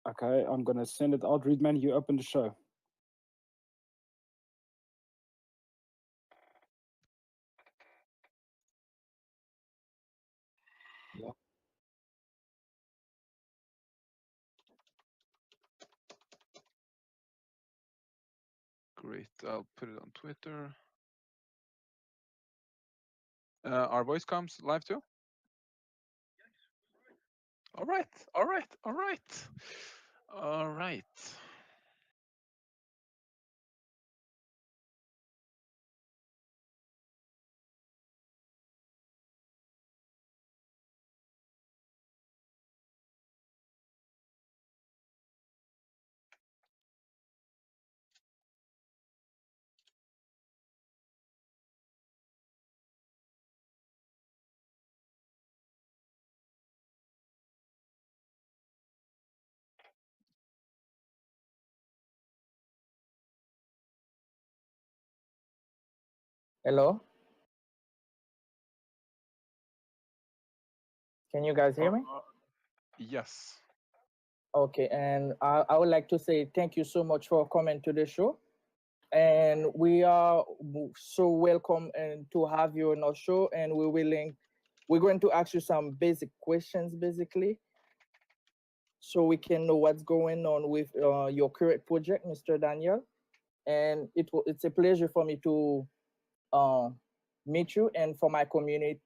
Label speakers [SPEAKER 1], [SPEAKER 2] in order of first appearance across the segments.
[SPEAKER 1] Okay, I'm gonna send it out. Readman, you open the show. Yeah.
[SPEAKER 2] Great. I'll put it on Twitter. Our voice comes live too? All right. All right. All right. All right.
[SPEAKER 3] Hello? Can you guys hear me?
[SPEAKER 2] Yes.
[SPEAKER 3] Okay, and I would like to say thank you so much for coming to the show. And we are so welcome and to have you on our show. And we're going to ask you some basic questions, basically, so we can know what's going on with your current project, Mr. Daniel. And it's a pleasure for me to meet you, and for my community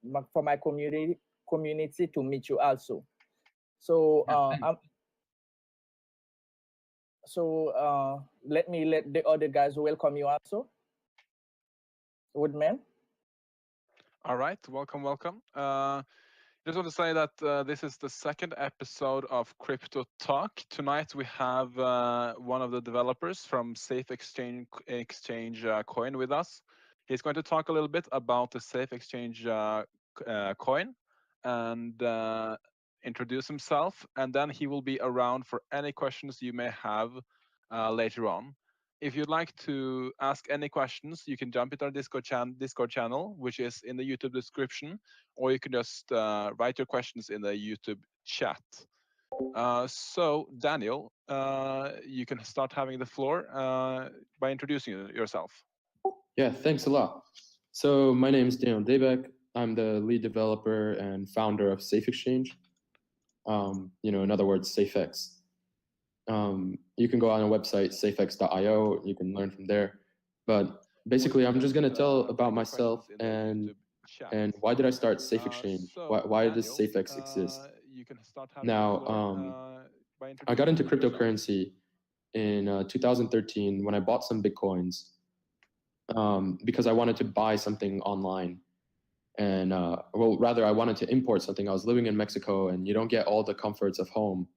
[SPEAKER 3] to meet you also. So let me let the other guys welcome you also. Woodman.
[SPEAKER 2] All right. Welcome. Welcome. Just want to say that this is the second episode of Crypto Talk. Tonight we have one of the developers from SAFEX coin with us. He's going to talk a little bit about the SAFEX coin and introduce himself, and then he will be around for any questions you may have later on. If you'd like to ask any questions, you can jump into our Discord channel, which is in the YouTube description, or you can just write your questions in the YouTube chat. So, Daniel, you can start having the floor by introducing yourself.
[SPEAKER 4] Yeah, thanks a lot. So my name is Daniel Debek. I'm the lead developer and founder of SafeExchange. In other words, SAFEX. You can go on a website, safex.io. You can learn from there. But basically, I'm just going to tell about myself and why did I start SafeExchange? Why does SAFEX exist? Now, I got into cryptocurrency in 2013 when I bought some Bitcoins because I wanted to buy something online. And rather, I wanted to import something. I was living in Mexico, and you don't get all the comforts of home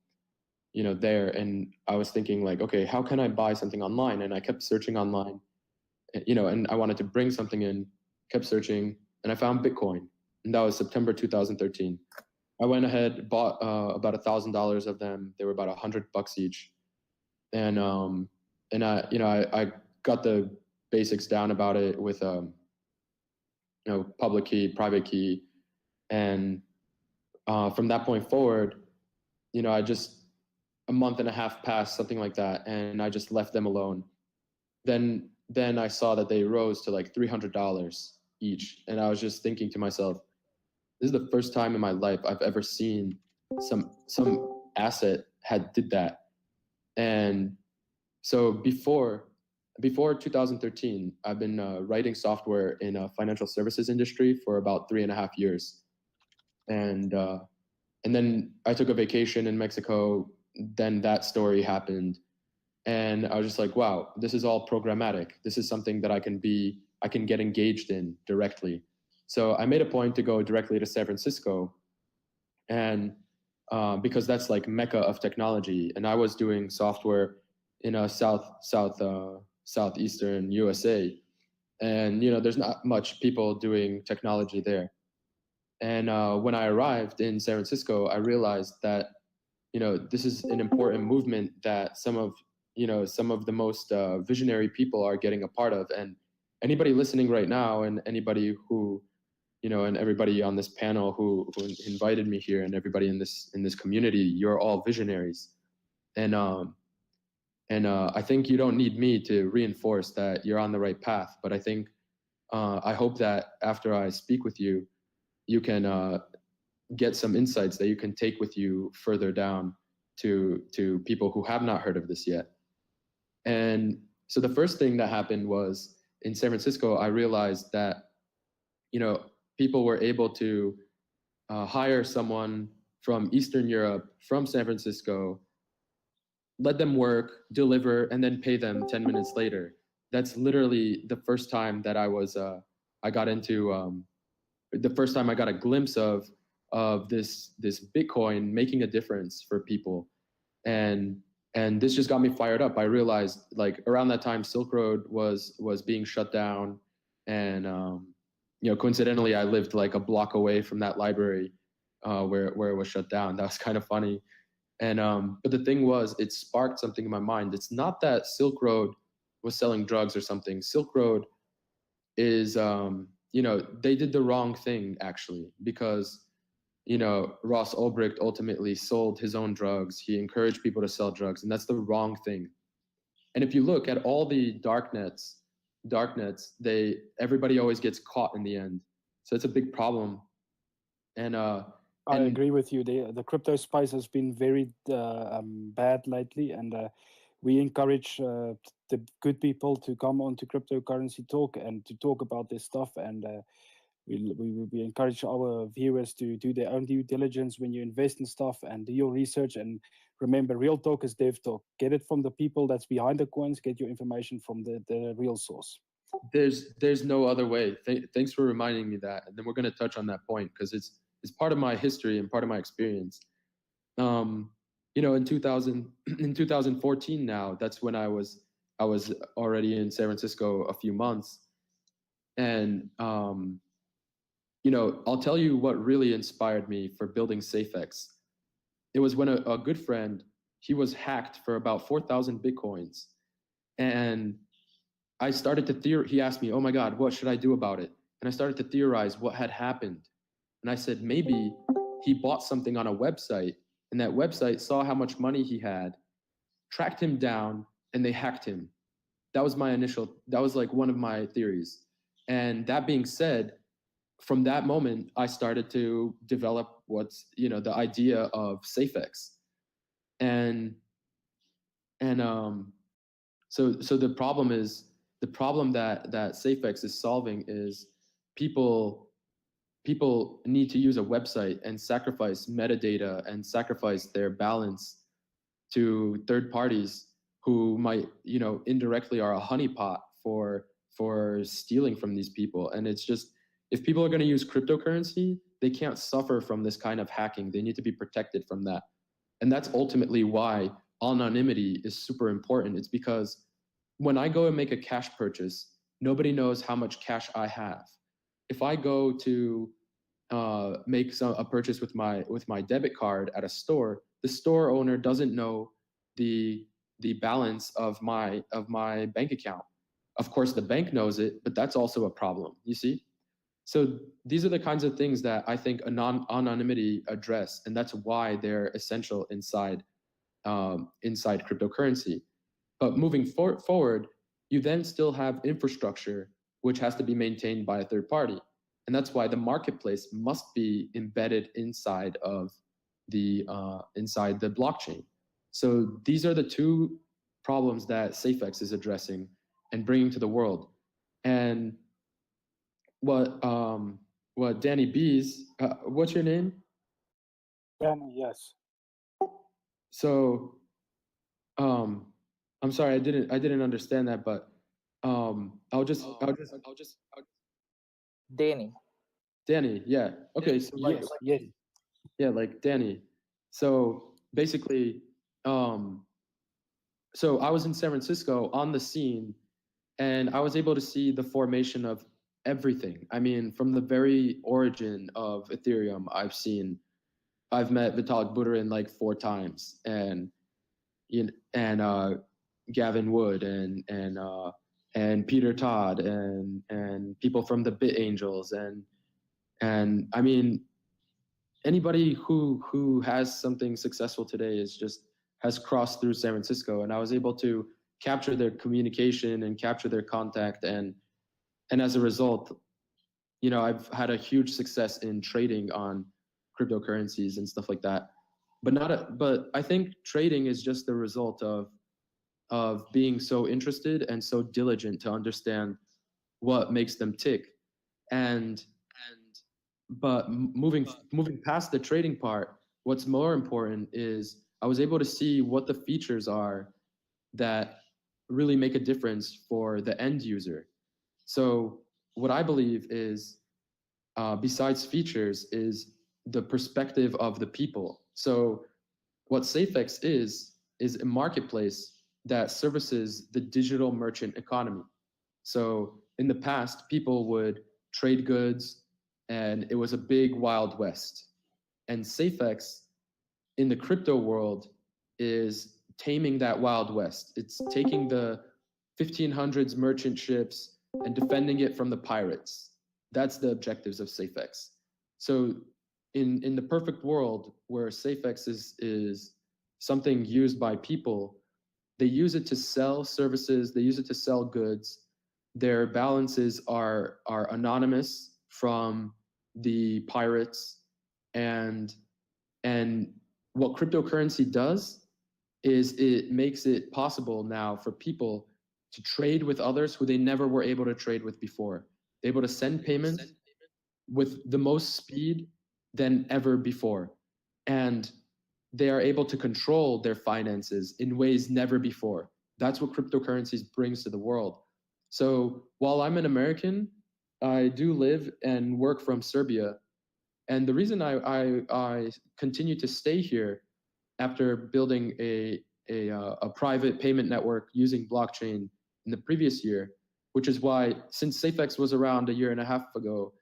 [SPEAKER 4] there. And I was thinking like, okay, how can I buy something online? And I kept searching online, and I wanted to bring something in, kept searching, and I found Bitcoin. And that was September 2013. I went ahead, bought about $1,000 of them. They were about $100 each. And I got the basics down about it with, public key, private key. And from that point forward, I just, a month and a half passed, something like that, and I just left them alone. Then I saw that they rose to like $300 each, and I was just thinking to myself, this is the first time in my life I've ever seen some asset did that. And so before 2013, I've been writing software in a financial services industry for about 3.5 years, and then I took a vacation in Mexico. Then that story happened, and I was just like, wow, this is all programmatic. This is something that I can get engaged in directly. So I made a point to go directly to San Francisco, and because that's like Mecca of technology, and I was doing software in a southeastern USA, and there's not much people doing technology there. And when I arrived in San Francisco, I realized that this is an important movement that some of the most visionary people are getting a part of. And anybody listening right now, and anybody who, and everybody on this panel who invited me here, and everybody in this community, you're all visionaries. I think you don't need me to reinforce that you're on the right path, but I think I hope that after I speak with you, you can get some insights that you can take with you further down to people who have not heard of this yet. And so the first thing that happened was in San Francisco, I realized that, you know, people were able to hire someone from Eastern Europe, from San Francisco, let them work, deliver, and then pay them 10 minutes later. That's literally the first time that I got into, the first time I got a glimpse of this Bitcoin making a difference for people. And this just got me fired up. I realized, like, around that time, Silk Road was being shut down, and you know, coincidentally, I lived like a block away from that library where it was shut down. That was kind of funny. And but the thing was, it sparked something in my mind. It's not that Silk Road was selling drugs or something. Silk Road is, you know, they did the wrong thing actually, because, you know, Ross Ulbricht ultimately sold his own drugs. He encouraged people to sell drugs, and that's the wrong thing. And if you look at all the darknets, everybody always gets caught in the end. So it's a big problem. And
[SPEAKER 1] I agree with you. The crypto space has been very bad lately, and we encourage the good people to come on to Cryptocurrency Talk and to talk about this stuff. And we encourage our viewers to do their own due diligence when you invest in stuff, and do your research. And remember, real talk is dev talk. Get it from the people that's behind the coins. Get your information from the real source.
[SPEAKER 4] There's no other way. Thanks for reminding me that. And then we're going to touch on that point, because it's part of my history and part of my experience. You know, in 2014 now, that's when I was already in San Francisco a few months. And you know, I'll tell you what really inspired me for building SAFEX. It was when a good friend, he was hacked for about 4,000 Bitcoins. And I started to he asked me, oh my God, what should I do about it? And I started to theorize what had happened. And I said, maybe he bought something on a website, and that website saw how much money he had, tracked him down, and they hacked him. That was like one of my theories. And that being said, from that moment, I started to develop what's, you know, the idea of SAFEX. And so the problem that SAFEX is solving is people need to use a website and sacrifice metadata and sacrifice their balance to third parties who might, you know, indirectly are a honeypot for stealing from these people. And it's just, if people are going to use cryptocurrency, they can't suffer from this kind of hacking. They need to be protected from that. And that's ultimately why anonymity is super important. It's because when I go and make a cash purchase, nobody knows how much cash I have. If I go to make a purchase with my debit card at a store, the store owner doesn't know the balance of my bank account. Of course, the bank knows it, but that's also a problem, you see? So these are the kinds of things that I think anonymity address, and that's why they're essential inside cryptocurrency. But moving forward, you then still have infrastructure which has to be maintained by a third party, and that's why the marketplace must be embedded inside of the blockchain. So these are the two problems that SAFEX is addressing and bringing to the world. And what Danny B's, what's your name?
[SPEAKER 1] Danny, yes.
[SPEAKER 4] So, I'm sorry, I didn't understand that, but I'll just
[SPEAKER 3] Danny.
[SPEAKER 4] Danny, yeah. Okay, so
[SPEAKER 1] Yes.
[SPEAKER 4] yeah, like Danny. So basically, so I was in San Francisco on the scene, and I was able to see the formation of everything. I mean, from the very origin of Ethereum, I've met Vitalik Buterin like 4 times, and Gavin Wood and Peter Todd and people from the Bit Angels, and I mean, anybody who has something successful today has crossed through San Francisco, and I was able to capture their communication and capture their contact, and as a result, you know, I've had a huge success in trading on cryptocurrencies and stuff like that. But I think trading is just the result of being so interested and so diligent to understand what makes them tick. But moving past the trading part, what's more important is I was able to see what the features are that really make a difference for the end user. So what I believe is, besides features, is the perspective of the people. So what SAFEX is a marketplace that services the digital merchant economy. So in the past, people would trade goods, and it was a big Wild West. And SAFEX in the crypto world is taming that Wild West. It's taking the 1500s merchant ships and defending it from the pirates. That's the objectives of SAFEX. So in the perfect world where SAFEX is something used by people, they use it to sell services, they use it to sell goods. Their balances are anonymous from the pirates, and what cryptocurrency does is it makes it possible now for people to trade with others who they never were able to trade with before. They're able to send payments with the most speed than ever before. And they are able to control their finances in ways never before. That's what cryptocurrencies brings to the world. So while I'm an American, I do live and work from Serbia. And the reason I continue to stay here after building a private payment network using blockchain in the previous year, which is why, since SAFEX was around a year and a half ago,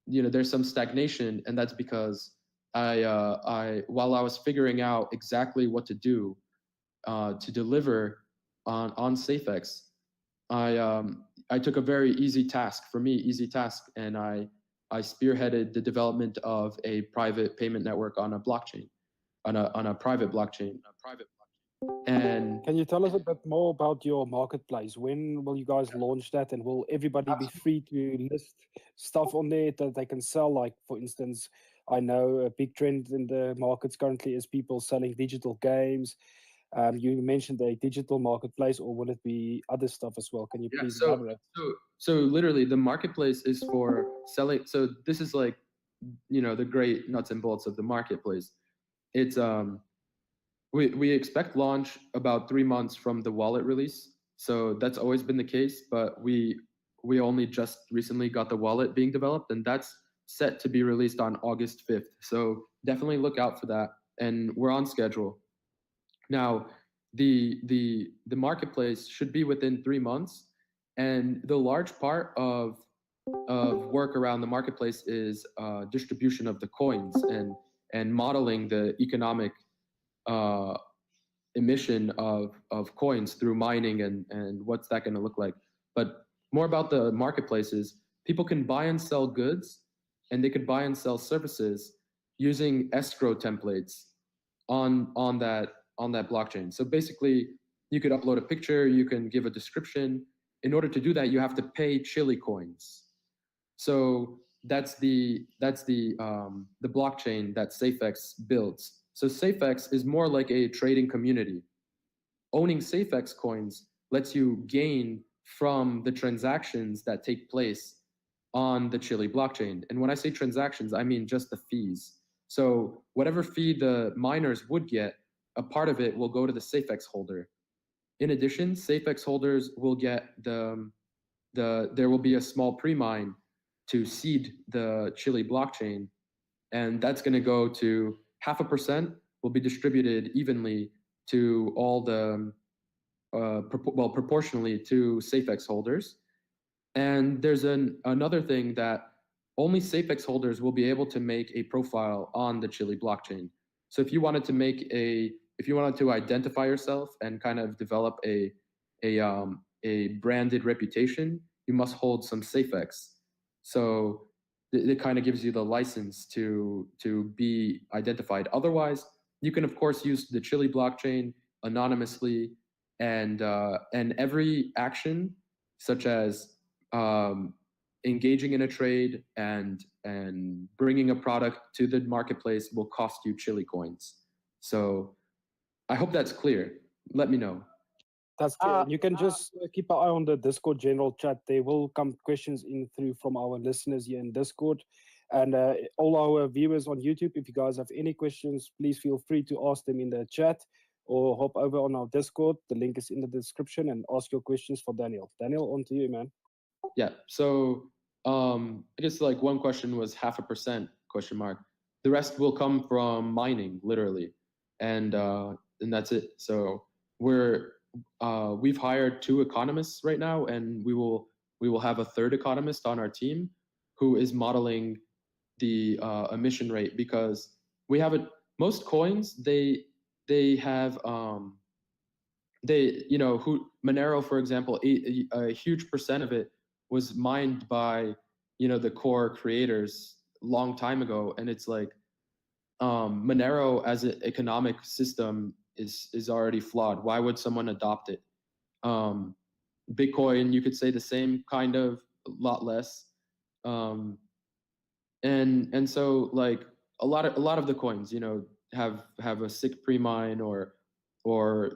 [SPEAKER 4] you know, there's some stagnation, and that's because while I was figuring out exactly what to do to deliver on SAFEX, I took a very easy task, and I spearheaded the development of a private payment network on a blockchain, on a private blockchain. And
[SPEAKER 1] can you tell us a bit more about your marketplace? When will you guys launch that, and will everybody be free to list stuff on there that they can sell? Like, for instance, I know a big trend in the markets currently is people selling digital games. You mentioned a digital marketplace, or will it be other stuff as well? Can you please elaborate?
[SPEAKER 4] So literally, the marketplace is for selling. So this is like, you know, the great nuts and bolts of the marketplace. It's we expect launch about 3 months from the wallet release. So that's always been the case, but we only just recently got the wallet being developed, and that's set to be released on August 5th. So definitely look out for that, and we're on schedule. Now, the marketplace should be within 3 months, and the large part of work around the marketplace is distribution of the coins and modeling the economic emission of coins through mining and what's that going to look like. But more about the marketplaces, people can buy and sell goods, and they could buy and sell services using escrow templates on that blockchain. So basically, you could upload a picture, you can give a description. In order to do that, you have to pay Chili coins. So that's the blockchain that SAFEX builds. So SAFEX is more like a trading community. Owning SAFEX coins lets you gain from the transactions that take place on the Chili blockchain. And when I say transactions, I mean just the fees. So whatever fee the miners would get, a part of it will go to the SAFEX holder. In addition, SAFEX holders will get there will be a small pre-mine to seed the Chili blockchain, and that's going to go to 0.5% will be distributed evenly to all the proportionally to SAFEX holders. And there's another thing that only SAFEX holders will be able to make a profile on the Chili blockchain. So if you wanted to identify yourself and kind of develop a branded reputation, you must hold some SAFEX. So it kind of gives you the license to be identified. Otherwise, you can of course use the Chili blockchain. anonymously, and every action, such as engaging in a trade and bringing a product to the marketplace, will cost you Chili coins. So I hope that's clear. Let me know.
[SPEAKER 1] That's clear. You can just keep an eye on the Discord general chat. There will come questions in through from our listeners here in Discord. And all our viewers on YouTube, if you guys have any questions, please feel free to ask them in the chat or hop over on our Discord. The link is in the description, and ask your questions for Daniel. Daniel, on to you, man.
[SPEAKER 4] Yeah. So I guess like one question was 0.5% ? The rest will come from mining, literally, and that's it. So we've hired 2 economists right now, and we will have a 3rd economist on our team who is modeling the emission rate, because we have most coins, they have Monero, for example, a huge percent of it was mined by the core creators long time ago, and it's like Monero as an economic system is already flawed. Why would someone adopt it? Bitcoin, you could say the same kind of, a lot less. And so like a lot of the coins, have a sick pre-mine, or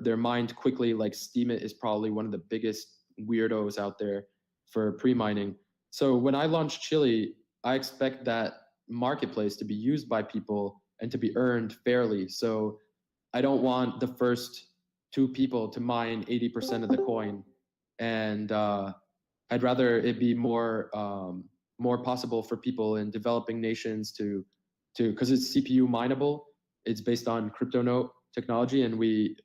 [SPEAKER 4] they're mined quickly. Like Steemit is probably one of the biggest weirdos out there for pre-mining. So when I launch Chili, I expect that marketplace to be used by people and to be earned fairly. So I don't want the first 2 people to mine 80% of the coin, and I'd rather it be more possible for people in developing nations to because it's CPU mineable. It's based on CryptoNote technology, and we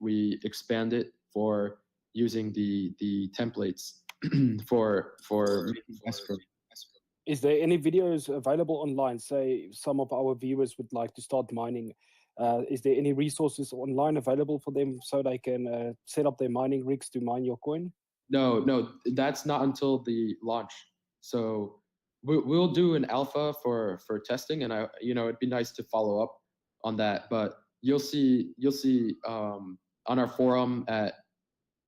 [SPEAKER 4] expand it for using the templates for escrow.
[SPEAKER 1] Is there any videos available online? Say some of our viewers would like to start mining. Is there any resources online available for them so they can set up their mining rigs to mine your coin?
[SPEAKER 4] No, that's not until the launch. So we'll do an alpha for testing, and it'd be nice to follow up on that. But you'll see on our forum at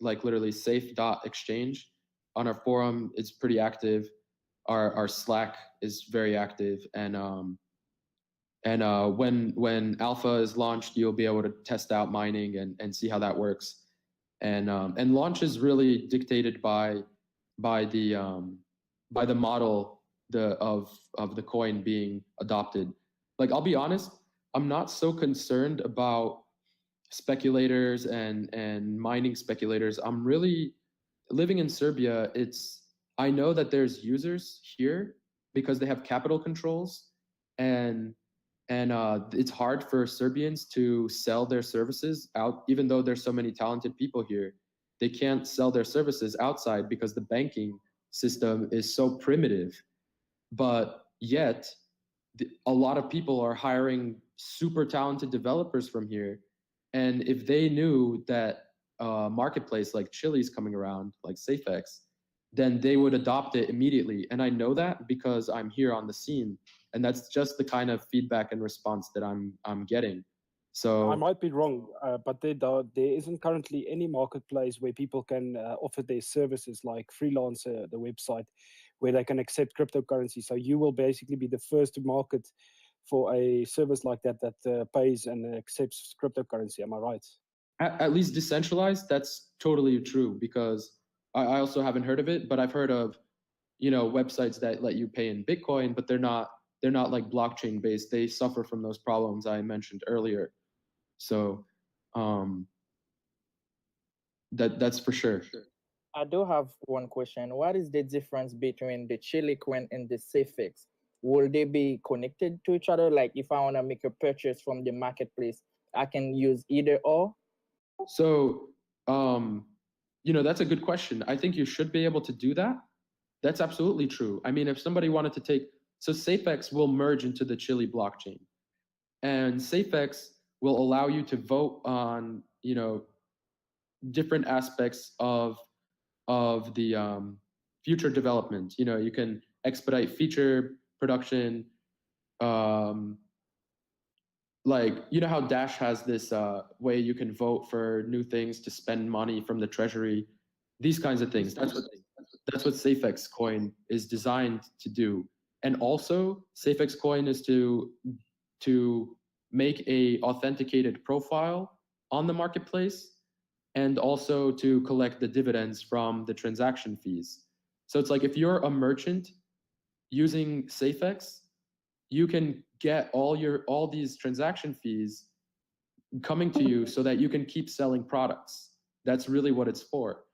[SPEAKER 4] like literally safe.exchange. On our forum, it's pretty active. Our Slack is very active, and when alpha is launched, you'll be able to test out mining and see how that works. And launch is really dictated by the model of the coin being adopted. Like, I'll be honest, I'm not so concerned about speculators and mining speculators. I'm really living in Serbia. I know that there's users here because they have capital controls, and it's hard for Serbians to sell their services out, even though there's so many talented people here. They can't sell their services outside because the banking system is so primitive. But yet, a lot of people are hiring super talented developers from here. And if they knew that a marketplace like Chili's coming around, like SAFEX, then they would adopt it immediately. And I know that because I'm here on the scene. And that's just the kind of feedback and response that I'm getting. So
[SPEAKER 1] I might be wrong, but there isn't currently any marketplace where people can offer their services like Freelancer, the website, where they can accept cryptocurrency. So you will basically be the first to market for a service like that pays and accepts cryptocurrency. Am I right?
[SPEAKER 4] At least decentralized, that's totally true, because I also haven't heard of it, but I've heard of websites that let you pay in Bitcoin, but they're not like blockchain based. They suffer from those problems I mentioned earlier. So that's for sure.
[SPEAKER 3] I do have one question. What is the difference between the Chili coin and the SAFEX? Will they be connected to each other? Like if I want to make a purchase from the marketplace, I can use either or?
[SPEAKER 4] So, that's a good question. I think you should be able to do that. That's absolutely true. I mean, if somebody wanted to so SAFEX will merge into the Chili blockchain, and SAFEX will allow you to vote on, different aspects of the future development. You can expedite feature production, like, you know how Dash has this way you can vote for new things to spend money from the treasury, these kinds of things. That's what SAFEX coin is designed to do. And also SAFEX coin is to make a authenticated profile on the marketplace, and also to collect the dividends from the transaction fees. So it's like, if you're a merchant using SAFEX, you can get all these transaction fees coming to you so that you can keep selling products. That's really what it's for.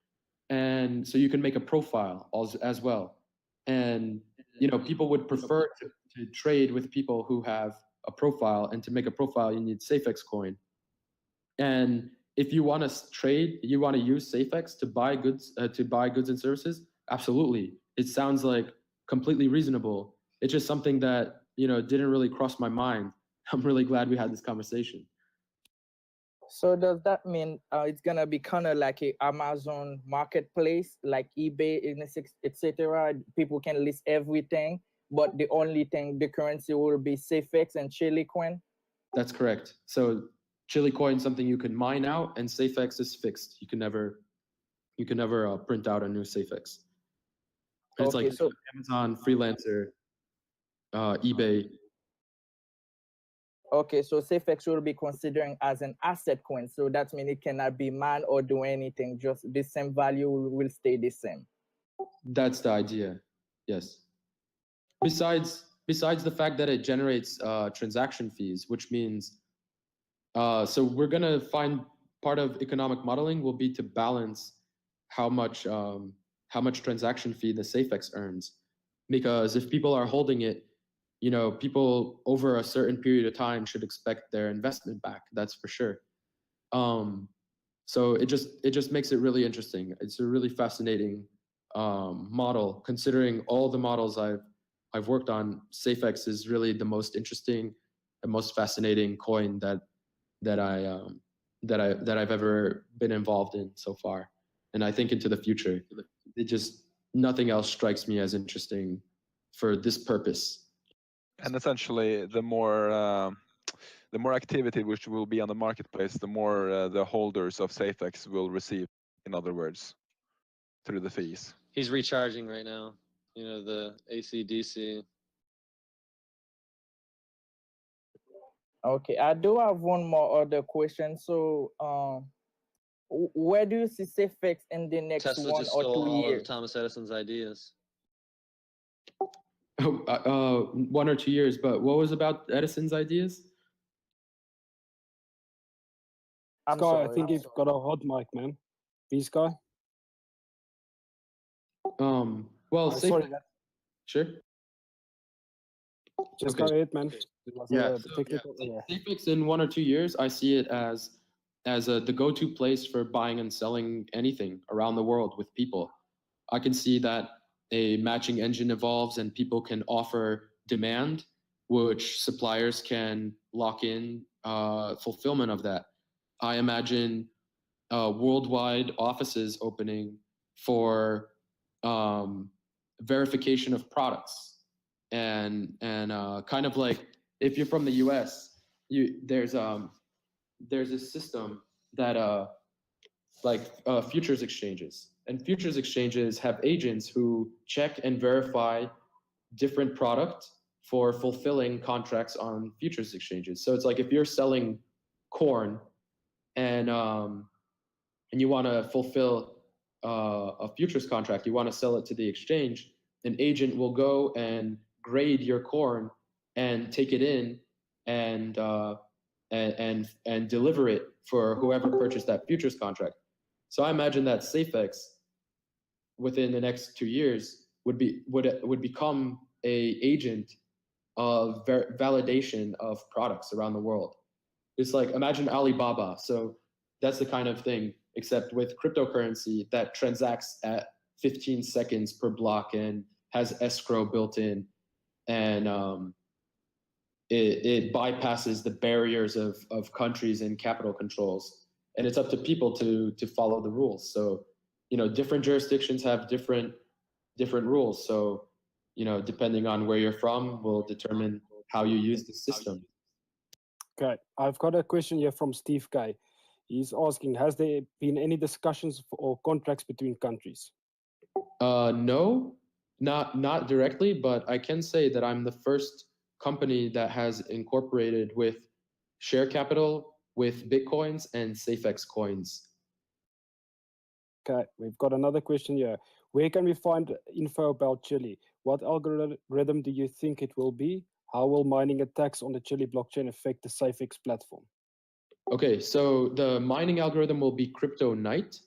[SPEAKER 4] And so you can make a profile as well. And you know, people would prefer to trade with people who have a profile, and to make a profile you need SAFEX coin. And if you want to trade, you want to use SAFEX to buy goods and services, absolutely. It sounds like completely reasonable. It's just something that, you know, didn't really cross my mind. I'm really glad we had this conversation.
[SPEAKER 3] So does that mean it's gonna be kind of like a Amazon marketplace, like eBay, etc.? People can list everything, but the only thing, the currency will be SAFEX and Chili coin?
[SPEAKER 4] That's correct. So Chili coin is something you can mine out, and SAFEX is fixed. You can never print out a new SAFEX. And it's
[SPEAKER 3] Okay,
[SPEAKER 4] like
[SPEAKER 3] so
[SPEAKER 4] Amazon, Freelancer, eBay.
[SPEAKER 3] okay, so SAFEX will be considering as an asset coin. So that means it cannot be mined or do anything. Just the same value will stay the same.
[SPEAKER 4] That's the idea. Yes. Besides the fact that it generates transaction fees, which means so we're gonna find part of economic modeling will be to balance how much transaction fee the SAFEX earns, because if people are holding it, you know, people over a certain period of time should expect their investment back. That's for sure. So it just makes it really interesting. It's a really fascinating model. Considering all the models I've worked on, SAFEX is really the most interesting, the most fascinating coin that I've ever been involved in so far. And I think into the future, nothing else strikes me as interesting for this purpose.
[SPEAKER 2] And essentially, the more activity which will be on the marketplace, the more the holders of SAFEX will receive, in other words, through the fees.
[SPEAKER 5] He's recharging right now, you know, the AC/DC.
[SPEAKER 3] Okay, I do have one more other question. So where do you see SAFEX in the next
[SPEAKER 5] Tesla
[SPEAKER 3] 1
[SPEAKER 5] just
[SPEAKER 3] or
[SPEAKER 5] stole
[SPEAKER 3] 2
[SPEAKER 5] all
[SPEAKER 3] years?
[SPEAKER 5] of Thomas Edison's ideas.
[SPEAKER 4] 1 or 2 years, but what was about Edison's ideas?
[SPEAKER 3] I'm
[SPEAKER 1] Sky,
[SPEAKER 3] sorry.
[SPEAKER 1] I think you've got a hot mic, man. Please, Sky.
[SPEAKER 4] Well,
[SPEAKER 1] sorry.
[SPEAKER 4] Sure.
[SPEAKER 1] Just
[SPEAKER 4] Okay.
[SPEAKER 1] go ahead, man.
[SPEAKER 4] Yeah.
[SPEAKER 1] Technical.
[SPEAKER 4] SAFEX in 1 or 2 years, I see it as the go-to place for buying and selling anything around the world with people. I can see that a matching engine evolves and people can offer demand, which suppliers can lock in fulfillment of that. I imagine worldwide offices opening for verification of products, and kind of like, if you're from the US, there's a system that futures exchanges, and futures exchanges have agents who check and verify different product for fulfilling contracts on futures exchanges. So it's like, if you're selling corn and you want to fulfill a futures contract, you want to sell it to the exchange, an agent will go and grade your corn and take it in and deliver it for whoever purchased that futures contract. So I imagine that SAFEX within the next 2 years would become a agent of validation of products around the world. It's like, imagine Alibaba. So that's the kind of thing, except with cryptocurrency that transacts at 15 seconds per block and has escrow built in, and it bypasses the barriers of countries and capital controls, and it's up to people to follow the rules. So, you know, different jurisdictions have different rules. So, you know, depending on where you're from will determine how you use the system.
[SPEAKER 1] Okay, I've got a question here from Steve K. He's asking, has there been any discussions or contracts between countries?
[SPEAKER 4] No, not directly, but I can say that I'm the first company that has incorporated with share capital, with Bitcoins and SAFEX coins.
[SPEAKER 1] Okay, we've got another question here. Where can we find info about Chile? What algorithm do you think it will be? How will mining attacks on the Chile blockchain affect the SAFEX platform?
[SPEAKER 4] Okay, so the mining algorithm will be Crypto Night,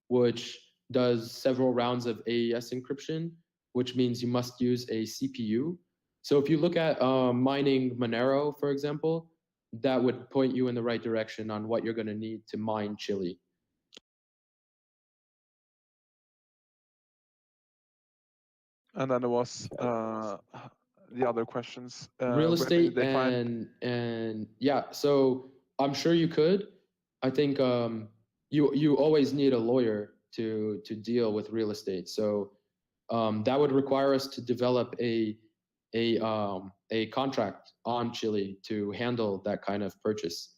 [SPEAKER 4] which does several rounds of AES encryption, which means you must use a CPU. So if you look at mining Monero, for example, that would point you in the right direction on what you're going to need to mine Chile.
[SPEAKER 2] And then there was the other questions.
[SPEAKER 4] Real estate
[SPEAKER 2] they find...
[SPEAKER 4] and yeah, so I'm sure you could. I think you always need a lawyer to deal with real estate. So that would require us to develop a contract on Chile to handle that kind of purchase.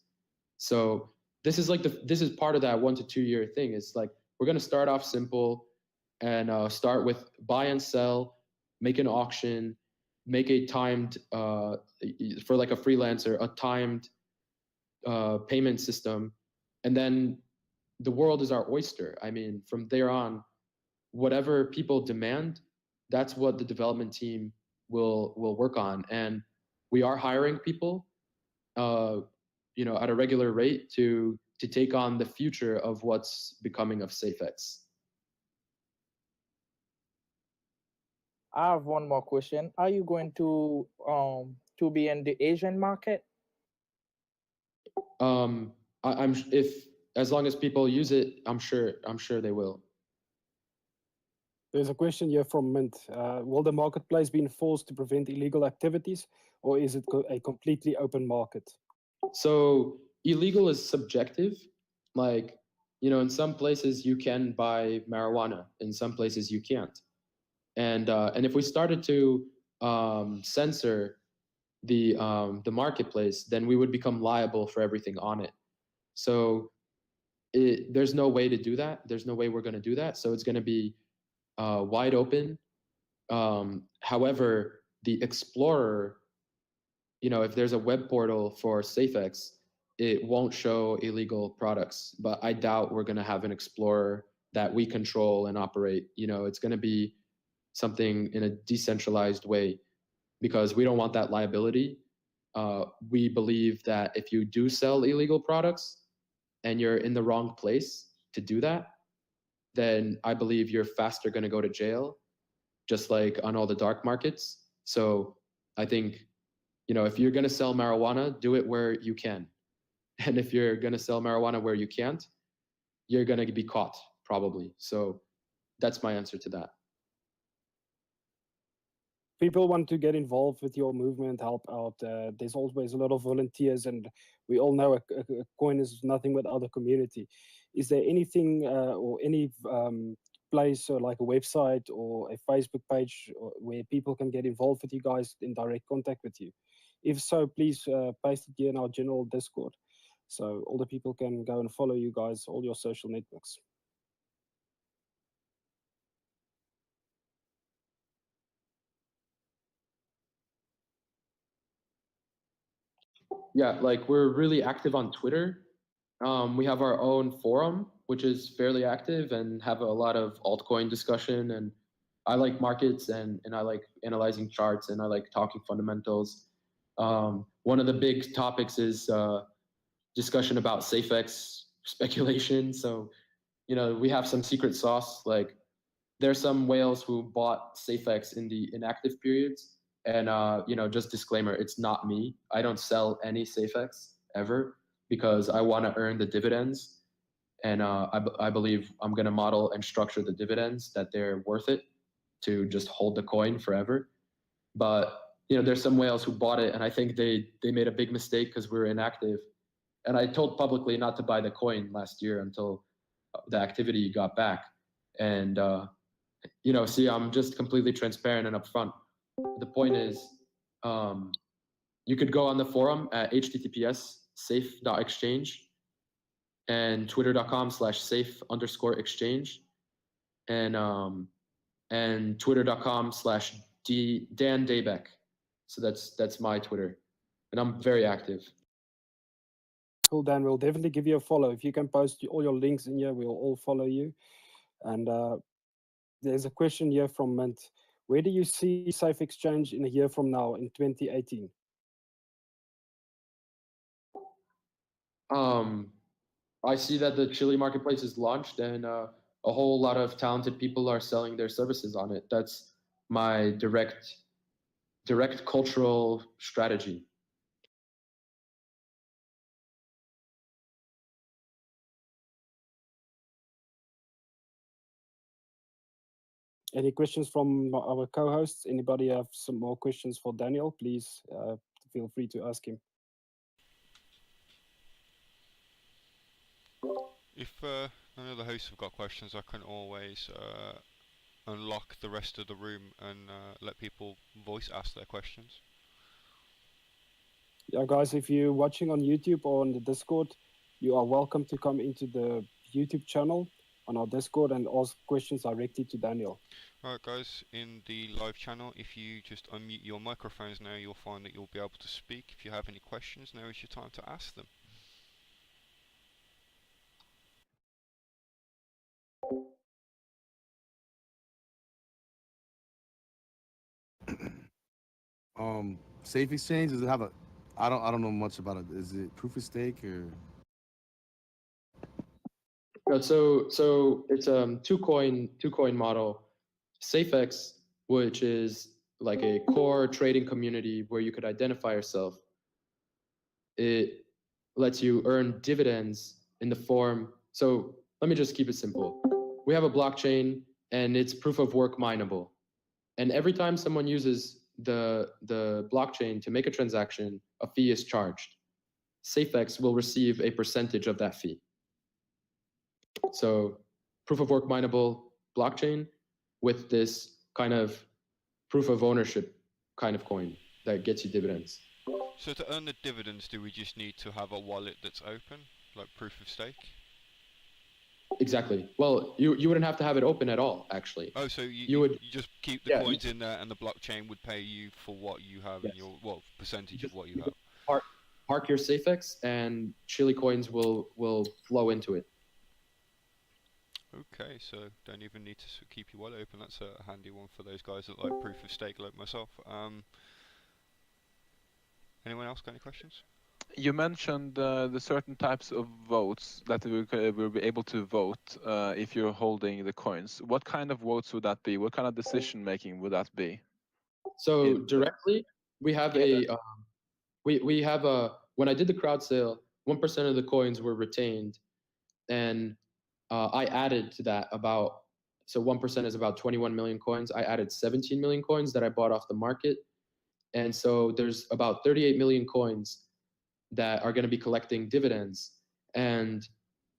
[SPEAKER 4] So this is like this is part of that 1 to 2 year thing. It's like we're going to start off simple and start with buy and sell, make an auction, make a timed for like a freelancer, a timed payment system, and then the world is our oyster. I mean, from there on, whatever people demand, that's what the development team will work on. And we are hiring people, at a regular rate to take on the future of what's becoming of SAFEX.
[SPEAKER 3] I have one more question. Are you going to be in the Asian market?
[SPEAKER 4] I'm if as long as people use it, I'm sure they will.
[SPEAKER 1] There's a question here from Mint. Will the marketplace be enforced to prevent illegal activities, or is it a completely open market?
[SPEAKER 4] So illegal is subjective. Like, in some places you can buy marijuana, in some places you can't. And if we started to censor the marketplace, then we would become liable for everything on it. So there's no way to do that. There's no way we're going to do that. So it's going to be wide open. However, the Explorer, if there's a web portal for SAFEX, it won't show illegal products. But I doubt we're going to have an Explorer that we control and operate. It's going to be something in a decentralized way because we don't want that liability. We believe that if you do sell illegal products and you're in the wrong place to do that, then I believe you're faster going to go to jail, just like on all the dark markets. So I think, if you're going to sell marijuana, do it where you can. And if you're going to sell marijuana where you can't, you're going to be caught probably. So that's my answer to that.
[SPEAKER 1] People want to get involved with your movement, help out. There's always a lot of volunteers, and we all know a coin is nothing without a community. Is there anything or any place or like a website or a Facebook page where people can get involved with you guys, in direct contact with you? If so, please paste it here in our general Discord, so all the people can go and follow you guys, all your social networks.
[SPEAKER 4] Yeah, like we're really active on Twitter. We have our own forum, which is fairly active and have a lot of altcoin discussion. And I like markets and I like analyzing charts and I like talking fundamentals. One of the big topics is discussion about SAFEX speculation. So, we have some secret sauce. Like there's some whales who bought SAFEX in the inactive periods. And, just disclaimer, it's not me. I don't sell any SAFEX ever because I want to earn the dividends. And I believe I'm going to model and structure the dividends that they're worth it to just hold the coin forever. But, there's some whales who bought it and I think they made a big mistake because we were inactive. And I told publicly not to buy the coin last year until the activity got back. And, see, I'm just completely transparent and upfront. The point is, you could go on the forum at https safe.exchange, and twitter.com/safe_exchange, and twitter.com/Dan Daybeck. So that's my Twitter, and I'm very active.
[SPEAKER 1] Cool, Dan. We'll definitely give you a follow. If you can post all your links in here, we'll all follow you. And there's a question here from Mint. Where do you see Safe Exchange in a year from now, in 2018?
[SPEAKER 4] I see that the Chile marketplace is launched, and a whole lot of talented people are selling their services on it. That's my direct cultural strategy.
[SPEAKER 1] Any questions from our co-hosts? Anybody have some more questions for Daniel? Please feel free to ask him.
[SPEAKER 6] If none of the hosts have got questions, I can always unlock the rest of the room and let people voice ask their questions.
[SPEAKER 1] Yeah, guys, if you're watching on YouTube or on the Discord, you are welcome to come into the YouTube channel on our Discord and ask questions directly to Daniel.
[SPEAKER 6] Right, guys, in the live channel, if you just unmute your microphones now, you'll find that you'll be able to speak. If you have any questions, now is your time to ask them.
[SPEAKER 7] Safe Exchange, does it have a, I don't know much about it. Is it proof of stake or?
[SPEAKER 4] So it's two coin model. SAFEX, which is like a core trading community where you could identify yourself. It lets you earn dividends in the form. So let me just keep it simple. We have a blockchain and it's proof of work mineable. And every time someone uses the blockchain to make a transaction, a fee is charged. SAFEX will receive a percentage of that fee. So proof of work mineable blockchain with this kind of proof of ownership kind of coin that gets you dividends.
[SPEAKER 6] So to earn the dividends, do we just need to have a wallet that's open, like proof of stake?
[SPEAKER 4] Exactly. Well, you wouldn't have to have it open at all, actually.
[SPEAKER 6] Oh, so you just keep the coins in there, and the blockchain would pay you for what you have in your percentage of what you have.
[SPEAKER 4] Park your SAFEX, and Chile coins will flow into it.
[SPEAKER 6] Okay, so don't even need to keep your wallet open. That's a handy one for those guys that like proof of stake, like myself. Anyone else got any questions?
[SPEAKER 2] You mentioned the certain types of votes that we'll be able to vote if you're holding the coins. What kind of votes would that be? What kind of decision making would that be?
[SPEAKER 4] So directly, we have we have a, when I did the crowd sale, 1% of the coins were retained, and I added to that about, so 1% is about 21 million coins. I added 17 million coins that I bought off the market. And so there's about 38 million coins that are going to be collecting dividends. And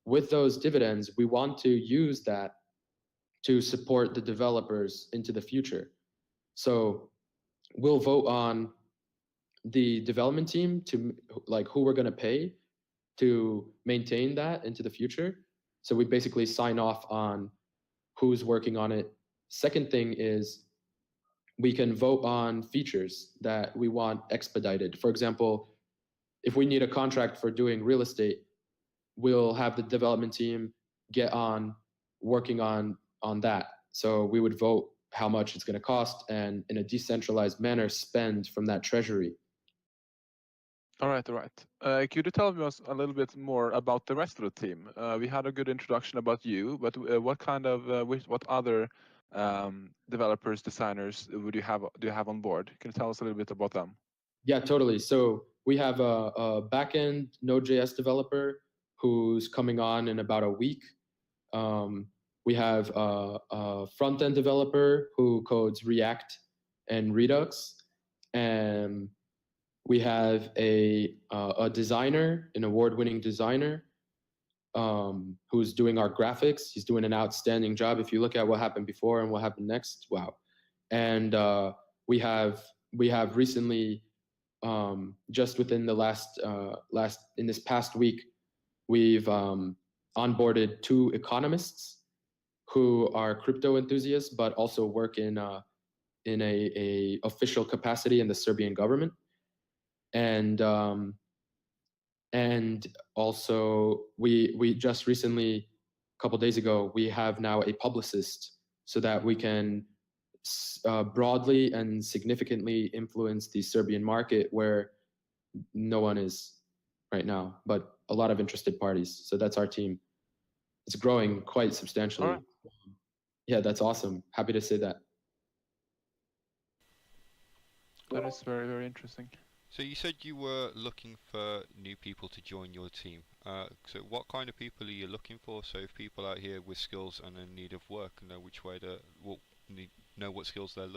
[SPEAKER 4] with those dividends, we want to use that to support the developers into the future. So we'll vote on the development team to, like, who we're going to pay to maintain that into the future. So we basically sign off on who's working on it. Second thing is we can vote on features that we want expedited. For example, if we need a contract for doing real estate, we'll have the development team get on working on that. So we would vote how much it's going to cost, and in a decentralized manner spend from that treasury.
[SPEAKER 2] All right. Could you tell us a little bit more about the rest of the team? We had a good introduction about you, but what kind of what other developers, designers do you have on board? Can you tell us a little bit about them?
[SPEAKER 4] Yeah, totally. So we have a backend Node.js developer who's coming on in about a week. We have a front-end developer who codes React and Redux, and we have a designer, an award-winning designer, who's doing our graphics. He's doing an outstanding job. If you look at what happened before and what happened next, wow. And we have recently just within the in this past week, we've onboarded 2 economists who are crypto enthusiasts, but also work in a official capacity in the Serbian government. And also we just recently, a couple days ago, we have now a publicist so that we can broadly and significantly influence the Serbian market where no one is right now, but a lot of interested parties. So that's our team. It's growing quite substantially.
[SPEAKER 2] All right.
[SPEAKER 4] Yeah, that's awesome. Happy to say that.
[SPEAKER 2] That is very, very interesting.
[SPEAKER 6] So you said you were looking for new people to join your team. So what kind of people are you looking for? So if people out here with skills and in need of work know which way to know what skills your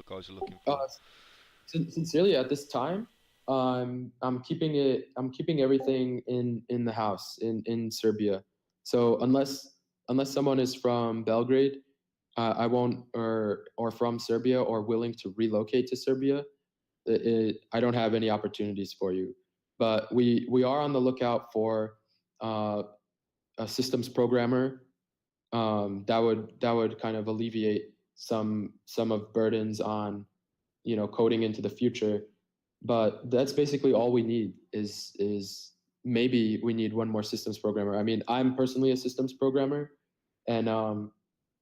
[SPEAKER 6] guys are looking for.
[SPEAKER 4] Sincerely, at this time, I'm keeping everything in the house in Serbia. So unless someone is from Belgrade, I won't, or from Serbia or willing to relocate to Serbia, I don't have any opportunities for you. But we are on the lookout for a systems programmer that would kind of alleviate some of burdens on coding into the future. But that's basically all we need is maybe we need one more systems programmer. I mean, I'm personally a systems programmer, and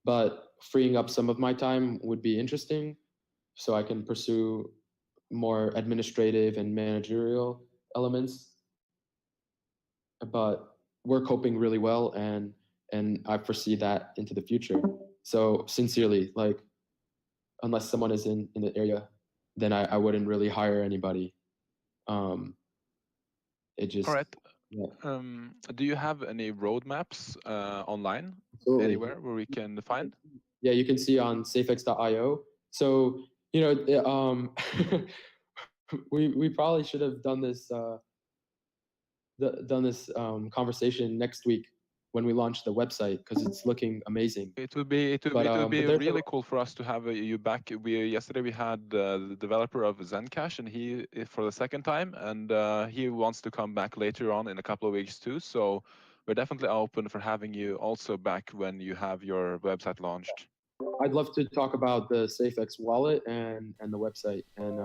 [SPEAKER 4] but freeing up some of my time would be interesting, so I can pursue more administrative and managerial elements. But we're coping really well, and I foresee that into the future. So sincerely, like, unless someone is in the area, then I wouldn't really hire anybody. It just.
[SPEAKER 2] All right.
[SPEAKER 4] Yeah.
[SPEAKER 2] Do you have any roadmaps online?
[SPEAKER 4] Absolutely.
[SPEAKER 2] Anywhere where we can find?
[SPEAKER 4] Yeah, you can see on SAFEX.io. So we probably should have done this conversation next week when we launch the website, because it's looking amazing.
[SPEAKER 2] It would be really cool for us to have you back. Yesterday we had the developer of Zencash, and he for the second time, and he wants to come back later on in a couple of weeks too. So we're definitely open for having you also back when you have your website launched.
[SPEAKER 4] I'd love to talk about the SAFEX wallet and the website, and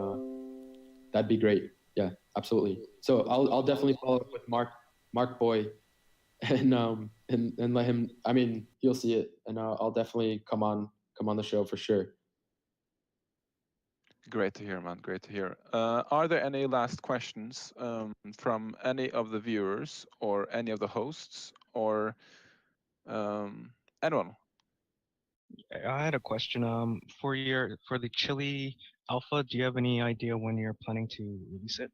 [SPEAKER 4] that'd be great. Yeah, absolutely. So I'll definitely follow up with Mark Boy, and let him. I mean, he'll see it, and I'll definitely come on the show for sure.
[SPEAKER 2] Great to hear, man. Great to hear. Are there any last questions from any of the viewers or any of the hosts or anyone?
[SPEAKER 8] I had a question. For the Chile alpha, do you have any idea when you're planning to release it?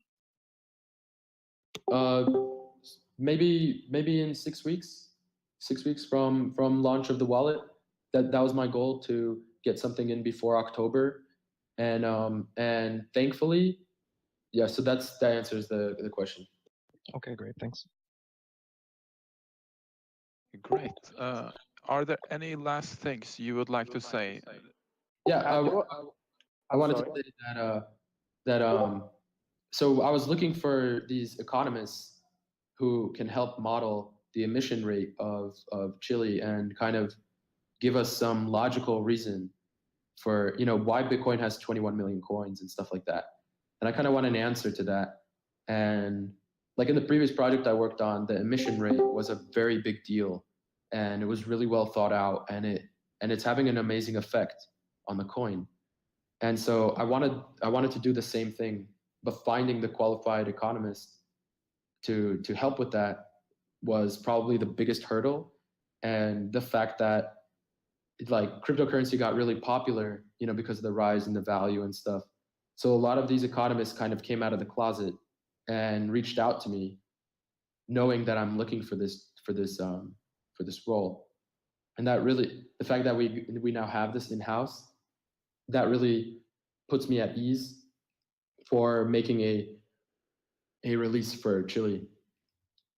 [SPEAKER 4] Maybe in 6 weeks. 6 weeks from launch of the wallet. That was my goal, to get something in before October, and thankfully, yeah. So that answers the question.
[SPEAKER 8] Okay, great. Thanks.
[SPEAKER 2] Great. Are there any last things you would like to say?
[SPEAKER 4] Yeah, I wanted to say that so I was looking for these economists who can help model the emission rate of Chile and kind of give us some logical reason for why Bitcoin has 21 million coins and stuff like that. And I kind of want an answer to that. And like in the previous project I worked on, the emission rate was a very big deal, and it was really well thought out, and it's having an amazing effect on the coin. And so I wanted to do the same thing, but finding the qualified economist to help with that was probably the biggest hurdle. And the fact that like cryptocurrency got really popular, because of the rise in the value and stuff. So a lot of these economists kind of came out of the closet and reached out to me, knowing that I'm looking for this role. And that really, the fact that we now have this in-house, that really puts me at ease for making a release for Chile.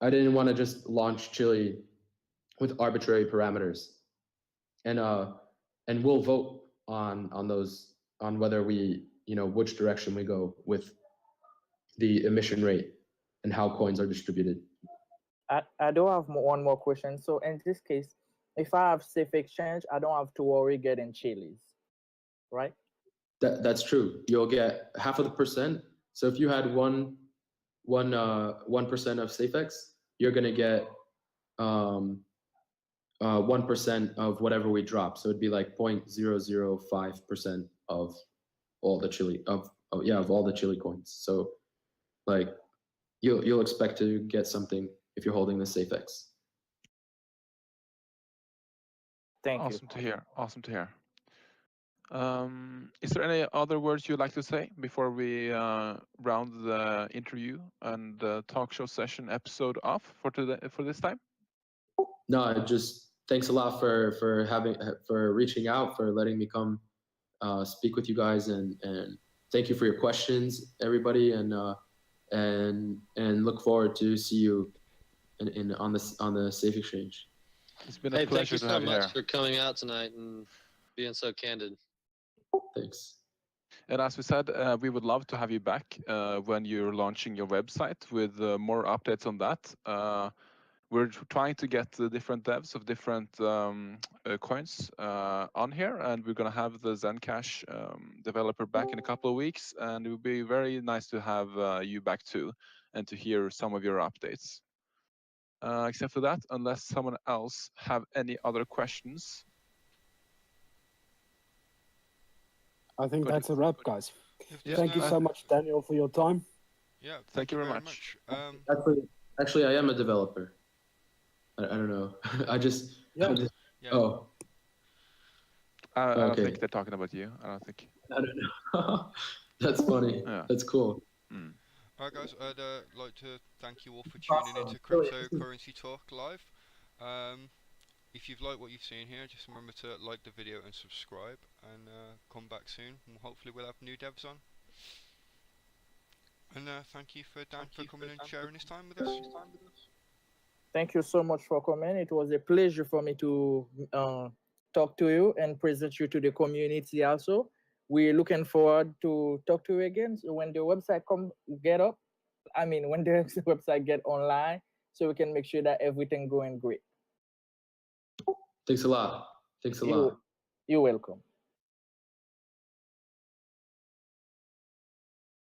[SPEAKER 4] I didn't want to just launch Chile with arbitrary parameters, and we'll vote on those, on whether we, which direction we go with the emission rate and how coins are distributed.
[SPEAKER 3] I do have one more question. So in this case, if I have safe exchange, I don't have to worry getting chilies, right?
[SPEAKER 4] That's true. You'll get 0.5%. So if you had 1% of SAFEX, you're gonna get 1% of whatever we drop. So it'd be like 0.005% of all the chili of all the chili coins. So like you'll expect to get something if you're holding the SAFEX.
[SPEAKER 3] Thank you.
[SPEAKER 2] Awesome to hear. Awesome to hear. Is there any other words you'd like to say before we round the interview and the talk show session episode off for this time?
[SPEAKER 4] No, just thanks a lot for reaching out, for letting me come speak with you guys, and thank you for your questions, everybody, and look forward to see you on the Safe Exchange.
[SPEAKER 2] It's been a pleasure to have you here.
[SPEAKER 5] Thank you so much for coming out tonight and being so candid.
[SPEAKER 4] Thanks.
[SPEAKER 2] And as we said, we would love to have you back when you're launching your website with more updates on that. We're trying to get the different devs of different coins on here, and we're going to have the Zencash developer back in a couple of weeks, and it would be very nice to have you back too, and to hear some of your updates. Except for that, unless someone else have any other questions.
[SPEAKER 1] I think that's a wrap, guys.
[SPEAKER 6] If
[SPEAKER 1] Thank you
[SPEAKER 6] there's
[SPEAKER 1] so
[SPEAKER 6] no-
[SPEAKER 1] much, Daniel, for your time.
[SPEAKER 6] Yeah,
[SPEAKER 2] Thank you very much.
[SPEAKER 4] Actually, I am a developer. I don't know. I just.
[SPEAKER 1] Yeah.
[SPEAKER 6] Yeah.
[SPEAKER 4] Oh.
[SPEAKER 2] I don't
[SPEAKER 4] Okay.
[SPEAKER 2] think they're talking about you. I don't think.
[SPEAKER 4] I don't know. That's funny.
[SPEAKER 2] Yeah.
[SPEAKER 4] That's cool.
[SPEAKER 6] Alright guys, I'd like to thank you all for tuning into Cryptocurrency Talk Live. If you've liked what you've seen here, just remember to like the video and subscribe, and come back soon, and hopefully we'll have new devs on. And thank you for Dan for coming and sharing his time with us.
[SPEAKER 3] Thank you so much for coming. It was a pleasure for me to talk to you and present you to the community also. We're looking forward to talk to you again when the website when the website get online, so we can make sure that everything going great.
[SPEAKER 4] Thanks a lot. Thanks a lot.
[SPEAKER 3] You're welcome.